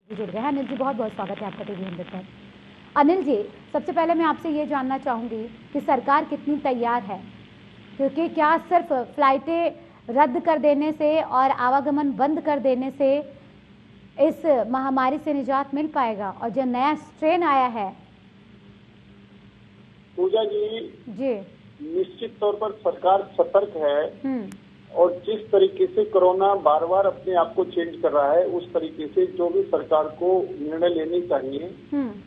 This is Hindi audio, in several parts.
जुड़ गए हैं। अनिल जी, बहुत बहुत स्वागत है आपका टीवी 100 पर। अनिल जी, सबसे पहले मैं आपसे ये जानना चाहूँगी कि सरकार कितनी तैयार है, क्योंकि क्या सिर्फ फ्लाइटें रद्द कर देने से और आवागमन बंद कर देने से इस महामारी से निजात मिल पाएगा? और जो नया स्ट्रेन आया है पूजा जी, जी निश्चित तौर पर सरकार सतर्क है और जिस तरीके से कोरोना बार बार अपने आप को चेंज कर रहा है, उस तरीके से जो भी सरकार को निर्णय लेने चाहिए,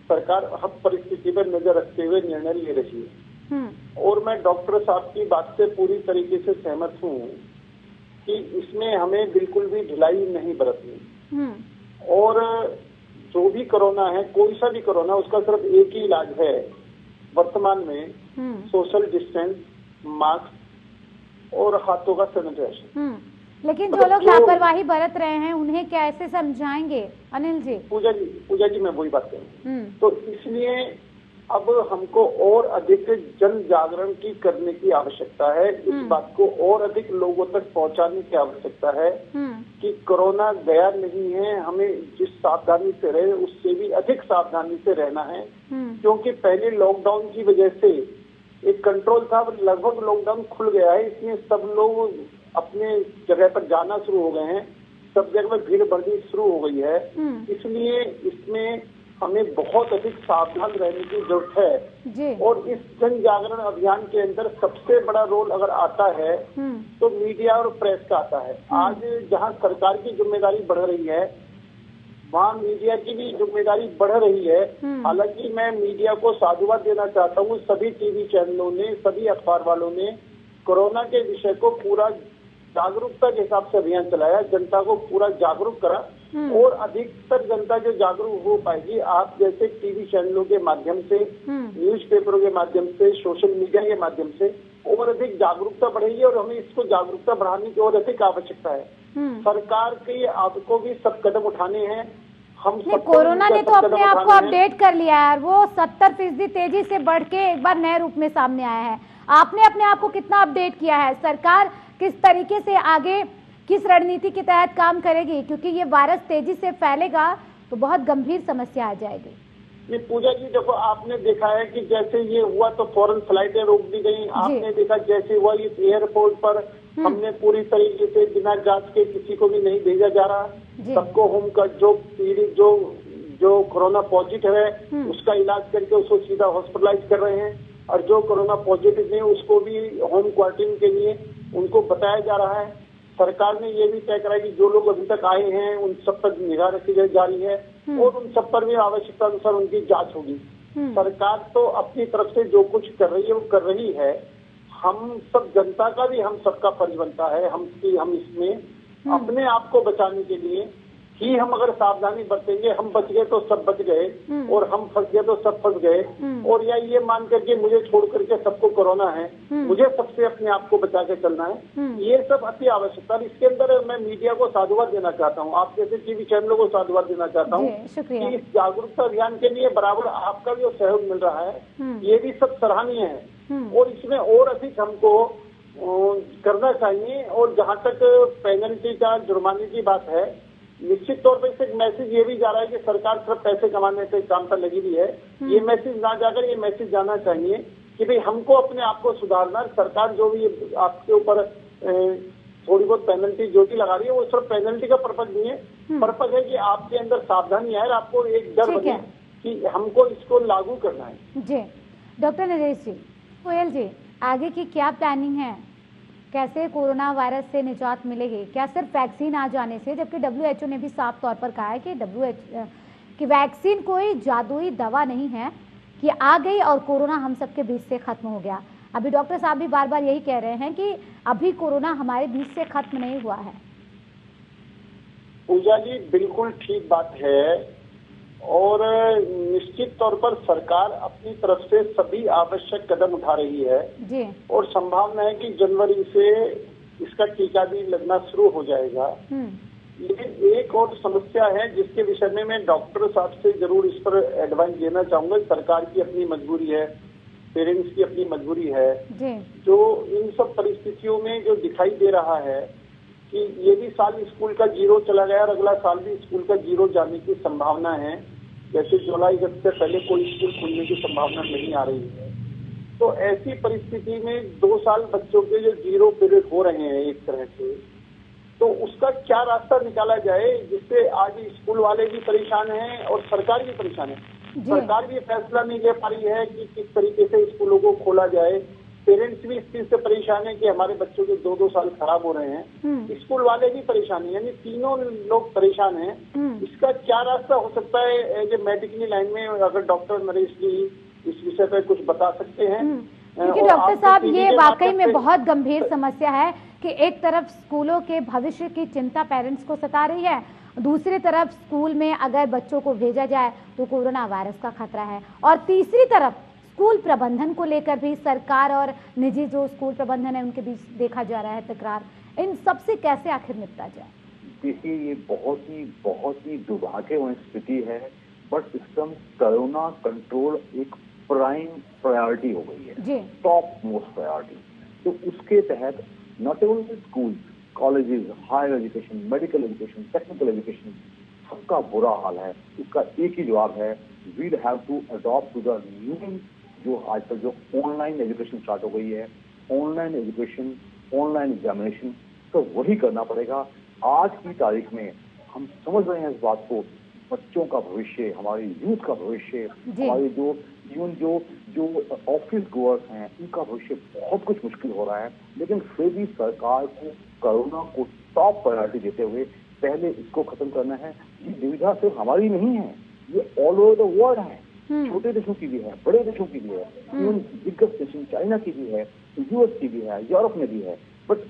सरकार हर परिस्थिति पर नजर रखते हुए निर्णय ले रही है। और मैं डॉक्टर साहब की बात से पूरी तरीके से सहमत हूँ कि इसमें हमें बिल्कुल भी ढिलाई नहीं बरतनी। और जो भी कोरोना है, कोई सा भी कोरोना, उसका सिर्फ एक ही इलाज है वर्तमान में, सोशल डिस्टेंस, मास्क और हाथों का सैनिटाइजेशन। लेकिन जो लोग लापरवाही बरत रहे हैं उन्हें कैसे समझाएंगे अनिल जी? पूजा जी मैं वही बात करूँ। तो इसलिए अब हमको और अधिक जन जागरण की करने की आवश्यकता है। इस बात को और अधिक लोगों तक पहुंचाने की आवश्यकता है कि कोरोना गया नहीं है, हमें जिस सावधानी से रहे उससे भी अधिक सावधानी से रहना है। क्योंकि पहले लॉकडाउन की वजह से एक कंट्रोल था, लगभग लॉकडाउन खुल गया है, इसलिए सब लोग अपने जगह पर जाना शुरू हो गए हैं, सब जगह पर भीड़ बढ़नी शुरू हो गई है। इसलिए इसमें हमें बहुत अधिक सावधान रहने की जरूरत है। और इस जन जागरण अभियान के अंदर सबसे बड़ा रोल अगर आता है तो मीडिया और प्रेस का आता है। आज जहां सरकार की जिम्मेदारी बढ़ रही है, वहाँ मीडिया की भी जिम्मेदारी बढ़ रही है। हालांकि मैं मीडिया को साधुवाद देना चाहता हूँ, सभी टीवी चैनलों ने, सभी अखबार वालों ने कोरोना के विषय को पूरा जागरूकता के हिसाब से अभियान चलाया, जनता को पूरा जागरूक करा। और अधिकतर जनता जो जागरूक हो पाएगी, आप जैसे टीवी चैनलों के माध्यम से, न्यूज़पेपरों के माध्यम से, सोशल मीडिया के माध्यम से और अधिक जागरूकता बढ़ेगी। और हमें इसको जागरूकता बढ़ाने की और अधिक आवश्यकता है। सरकार के आपको भी सब कदम उठाने हैं। हम कोरोना ने तो अपने आप को अपडेट कर लिया है, वो 70% तेजी से बढ़ के एक बार नए रूप में सामने आया है। आपने अपने आप को कितना अपडेट किया है? सरकार किस तरीके से आगे, किस रणनीति के तहत काम करेगी? क्योंकि ये वायरस तेजी से फैलेगा तो बहुत गंभीर समस्या आ जाएगी। ये पूजा जी देखो, आपने देखा है कि जैसे ये हुआ तो फौरन फ्लाइटें रोक दी गई। आपने देखा जैसे हुआ इस एयरपोर्ट पर हमने पूरी तरीके से बिना जांच के किसी को भी नहीं भेजा जा रहा। सबको होम का जो पीड़ित जो कोरोना पॉजिटिव है उसका इलाज करके उसको सीधा हॉस्पिटलाइज कर रहे हैं। और जो कोरोना पॉजिटिव नहीं उसको भी होम क्वारंटीन के लिए उनको बताया जा रहा है। सरकार ने ये भी तय करा कि जो लोग अभी तक आए हैं उन सब पर निगाह रखी जा रही है और उन सब पर भी आवश्यकता अनुसार उनकी जांच होगी। सरकार तो अपनी तरफ से जो कुछ कर रही है वो कर रही है। हम सब जनता का भी हम सबका फर्ज बनता है हम इसमें अपने आप को बचाने के लिए ही हम अगर सावधानी बरतेंगे, हम बच गए तो सब बच गए और हम फंस गए तो सब फंस गए। और या ये मान करके मुझे छोड़ करके सबको कोरोना है, मुझे सबसे अपने आप को बचा के चलना है, ये सब अति आवश्यकता है। इसके अंदर मैं मीडिया को साधुवाद देना चाहता हूँ, आप जैसे टीवी चैनलों को साधुवाद देना चाहता हूँ कि इस जागरूकता अभियान के लिए बराबर आपका भी सहयोग मिल रहा है, ये भी सब सराहनीय है। और इसमें और अधिक हमको करना चाहिए। और जहाँ तक पेनल्टी का, जुर्माने की बात है, निश्चित तौर पर इससे एक मैसेज ये भी जा रहा है कि सरकार सिर्फ पैसे कमाने के काम पर लगी हुई है। ये मैसेज ना जाकर ये मैसेज जाना चाहिए कि भाई हमको अपने आप को सुधारना। सरकार जो भी आपके ऊपर थोड़ी बहुत पेनल्टी जो भी लगा रही है वो सिर्फ पेनल्टी का पर्पज नहीं है, पर्पज है कि आपके अंदर सावधानी आए, आपको एक डर बने कि हमको इसको लागू करना है। जी डॉक्टर नरेश जी, गोयल जी, आगे की क्या प्लानिंग है? कैसे कोरोना वायरस से निजात मिलेगी? क्या सिर्फ वैक्सीन आ जाने से? जबकि WHO ने भी साफ तौर पर कहा है कि वैक्सीन कोई जादुई दवा नहीं है कि आ गई और कोरोना हम सबके बीच से खत्म हो गया। अभी डॉक्टर साहब भी बार बार यही कह रहे हैं कि अभी कोरोना हमारे बीच से खत्म नहीं हुआ है। पूजा जी बिल्कुल ठीक बात है। और निश्चित तौर पर सरकार अपनी तरफ से सभी आवश्यक कदम उठा रही है जी। और संभावना है कि जनवरी से इसका टीका भी लगना शुरू हो जाएगा। लेकिन एक और समस्या है जिसके विषय में मैं डॉक्टर साहब से जरूर इस पर एडवाइस देना चाहूंगा। सरकार की अपनी मजबूरी है, पेरेंट्स की अपनी मजबूरी है। जो इन सब परिस्थितियों में जो दिखाई दे रहा है कि ये भी साल स्कूल का जीरो चला गया और अगला साल भी स्कूल का जीरो जाने की संभावना है। जैसे जुलाई अगस्त से पहले कोई स्कूल खुलने की संभावना नहीं आ रही है। तो ऐसी परिस्थिति में 2 साल बच्चों के जो जीरो पीरियड हो रहे हैं एक तरह से, तो उसका क्या रास्ता निकाला जाए जिससे आज स्कूल वाले भी परेशान हैं और सरकार भी परेशान है। सरकार भी फैसला नहीं ले पा रही है कि किस तरीके से स्कूलों को खोला जाए। पेरेंट्स भी इस चीज से परेशान है कि हमारे बच्चों के 2-2 साल खराब हो रहे हैं। स्कूल वाले भी परेशान है, यानी तीनों लोग परेशान हैं। इसका क्या रास्ता हो सकता है एज ए मेडिकल लाइन में, अगर डॉक्टर नरेश जी इस विषय पर कुछ बता सकते हैं? क्योंकि डॉक्टर साहब ये वाकई में बहुत गंभीर समस्या है कि एक तरफ स्कूलों के भविष्य की चिंता पेरेंट्स को सता रही है, दूसरी तरफ स्कूल में अगर बच्चों को भेजा जाए तो कोरोना वायरस का खतरा है, और तीसरी तरफ स्कूल प्रबंधन को लेकर भी सरकार और निजी जो स्कूल प्रबंधन है उनके बीच देखा जा रहा है तकरार। इन सबसे कैसे आखिर निपटा जाए? देखिए, ये बहुत ही दुर्भाग्यपूर्ण स्थिति है, बट सिस्टम कोरोना कंट्रोल एक प्राइम प्रायोरिटी हो गई है, टॉप मोस्ट प्रायोरिटी। तो उसके तहत not only school, colleges, higher education, medical education, technical education, सबका बुरा हाल है। इसका एक ही जवाब है, we'll have to adopt to the new, जो आजकल जो ऑनलाइन एजुकेशन स्टार्ट हो गई है, ऑनलाइन एजुकेशन, ऑनलाइन एग्जामिनेशन, तो वही करना पड़ेगा। आज की तारीख में हम समझ रहे हैं इस बात को, बच्चों का भविष्य, हमारी यूथ का भविष्य, हमारे जो इवन जो ऑफिस गोअर्स हैं, उनका भविष्य बहुत कुछ मुश्किल हो रहा है। लेकिन फिर भी सरकार को कोरोना को टॉप प्रायोरिटी देते हुए पहले इसको खत्म करना है। ये दुविधा सिर्फ हमारी नहीं है, ये ऑल ओवर द वर्ल्ड है। छोटे देशों की भी है, बड़े देशों की भी है, इवन दिग्गज देशों चाइना की भी है, यूएस की भी है, यूरोप में भी है। बट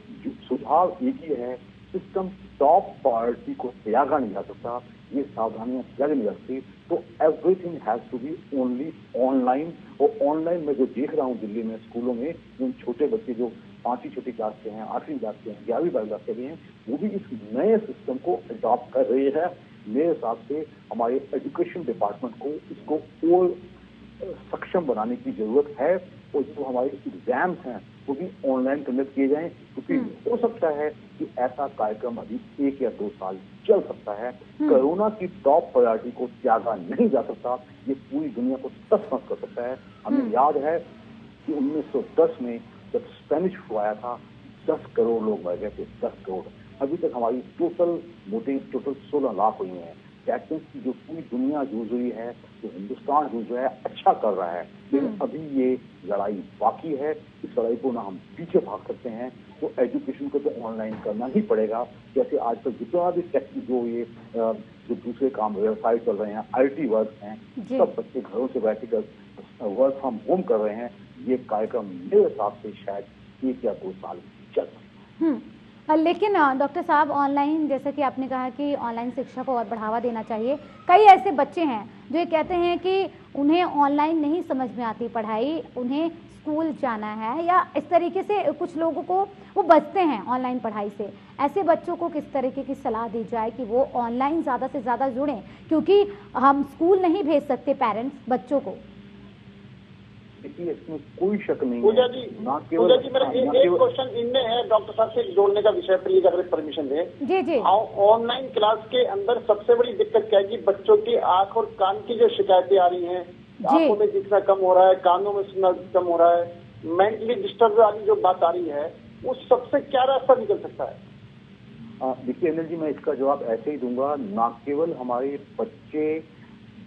सुझाव एक ही है, सिस्टम टॉप प्रायोरिटी को त्यागा नहीं जा सकता, ये सावधानियां त्यागी नहीं जा सकती। तो everything has to be only online. और ऑनलाइन में जो देख रहा हूँ दिल्ली में स्कूलों में, उन छोटे बच्चे जो 5वीं छठी क्लास के हैं, 8वीं क्लास के हैं, 11वीं 12वीं क्लास के भी हैं, वो भी इस नए सिस्टम को अडॉप्ट कर रहे हैं। मेरे हिसाब से हमारे एजुकेशन डिपार्टमेंट को इसको और सक्षम बनाने की जरूरत है, और जो हमारे एग्जाम्स हैं वो भी ऑनलाइन कंडक्ट किए जाएं, क्योंकि हो सकता है कि ऐसा कार्यक्रम अभी 1 या 2 साल चल सकता है। कोरोना की टॉप प्रायोरिटी को त्यागा नहीं जा सकता, ये पूरी दुनिया को तस-नस कर सकता है। हमें याद है कि 1910 में जब स्पेनिश फ्लू आया था, 10 करोड़ लोग मर गए थे, 10 करोड़। अभी तक हमारी टोटल 16 लाख हुई है। दैट मीन्स की जो पूरी दुनिया जूझ रही है, जो हिंदुस्तान जूझ रहा है, अच्छा कर रहा है, लेकिन अभी ये लड़ाई बाकी है। इस लड़ाई को ना हम पीछे भाग सकते हैं, तो एजुकेशन को तो ऑनलाइन करना ही पड़ेगा। जैसे आजकल जितना भी जो दूसरे काम व्यवसाय चल रहे हैं, IT वर्क हैं, सब बच्चे घरों से बैठकर वर्क फ्रॉम होम कर रहे हैं। ये कार्यक्रम मेरे हिसाब से शायद 1 या 2 साल चल सकते हैं। लेकिन डॉक्टर साहब, ऑनलाइन जैसा कि आपने कहा कि ऑनलाइन शिक्षा को और बढ़ावा देना चाहिए। कई ऐसे बच्चे हैं जो ये कहते हैं कि उन्हें ऑनलाइन नहीं समझ में आती पढ़ाई, उन्हें स्कूल जाना है, या इस तरीके से कुछ लोगों को वो बचते हैं ऑनलाइन पढ़ाई से। ऐसे बच्चों को किस तरीके की सलाह दी जाए कि वो ऑनलाइन ज़्यादा से ज़्यादा जुड़ें, क्योंकि हम स्कूल नहीं भेज सकते पेरेंट्स बच्चों को। देखिए, इसमें कोई शक नहीं पूजा है। जी, मेरा एक क्वेश्चन इनमें है, डॉक्टर साहब से जोड़ने का विषय, प्लीज अगर परमिशन दे। जी। ऑनलाइन क्लास के अंदर सबसे बड़ी दिक्कत क्या है कि बच्चों की आंख और कान की जो शिकायतें आ रही हैं, आंखों में दिखना कम हो रहा है, कानों में सुनना कम हो रहा है, मेंटली डिस्टर्ब वाली जो बात आ रही है, उस सबसे क्या रास्ता निकल सकता है? देखिए अनिल जी, मैं इसका जवाब ऐसे ही दूंगा। ना केवल हमारे बच्चे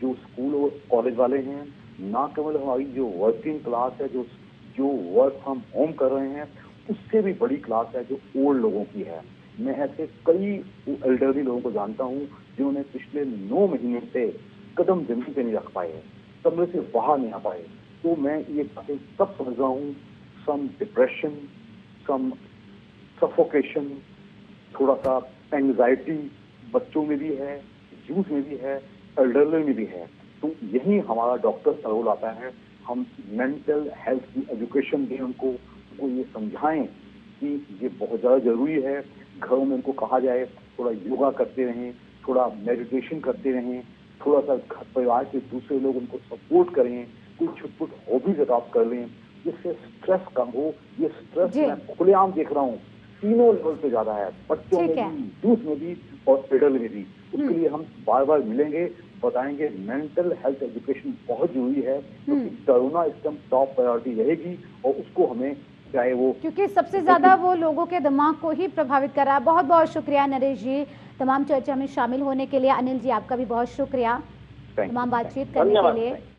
जो स्कूल और कॉलेज वाले हैं, ना केवल हमारी जो वर्किंग क्लास है, जो वर्क फ्रॉम होम कर रहे हैं, उससे भी बड़ी क्लास है जो ओल्ड लोगों की है। मैं ऐसे कई एल्डरली लोगों को जानता हूँ जिन्होंने पिछले 9 महीने से कदम जमीन पे नहीं रख पाए, कमरे से बाहर नहीं आ पाए। तो मैं ये बातें सब समझ रहा हूँ। सम डिप्रेशन, सम सफोकेशन, थोड़ा सा एंग्जाइटी बच्चों में भी है, यूथ में भी है, एल्डरली में भी है। तो यही हमारा डॉक्टर का रोल आता है। हम मेंटल हेल्थ की एजुकेशन दें, उनको ये समझाएं कि ये बहुत ज़्यादा जरूरी है। घरों में उनको कहा जाए थोड़ा योगा करते रहें, थोड़ा मेडिटेशन करते रहें, थोड़ा सा परिवार के दूसरे लोग उनको सपोर्ट करें, कोई छोटी हॉबीज अडॉप्ट कर लें जिससे स्ट्रेस कम हो। ये स्ट्रेस मैं खुलेआम देख रहा हूँ तीनों लेवल पे ज्यादा है, बच्चों में भी, यूथ में भी और एडल्ट में भी। उसके लिए हम बार बार मिलेंगे, बताएंगे मेंटल हेल्थ एजुकेशन बहुत जरूरी है, क्योंकि कोरोना इस टाइम टॉप प्रायोरिटी रहेगी और उसको हमें चाहे वो, क्योंकि सबसे ज्यादा वो लोगों के दिमाग को ही प्रभावित कर रहा है। बहुत बहुत शुक्रिया नरेश जी तमाम चर्चा में शामिल होने के लिए। अनिल जी आपका भी बहुत शुक्रिया तमाम बातचीत करने के लिए।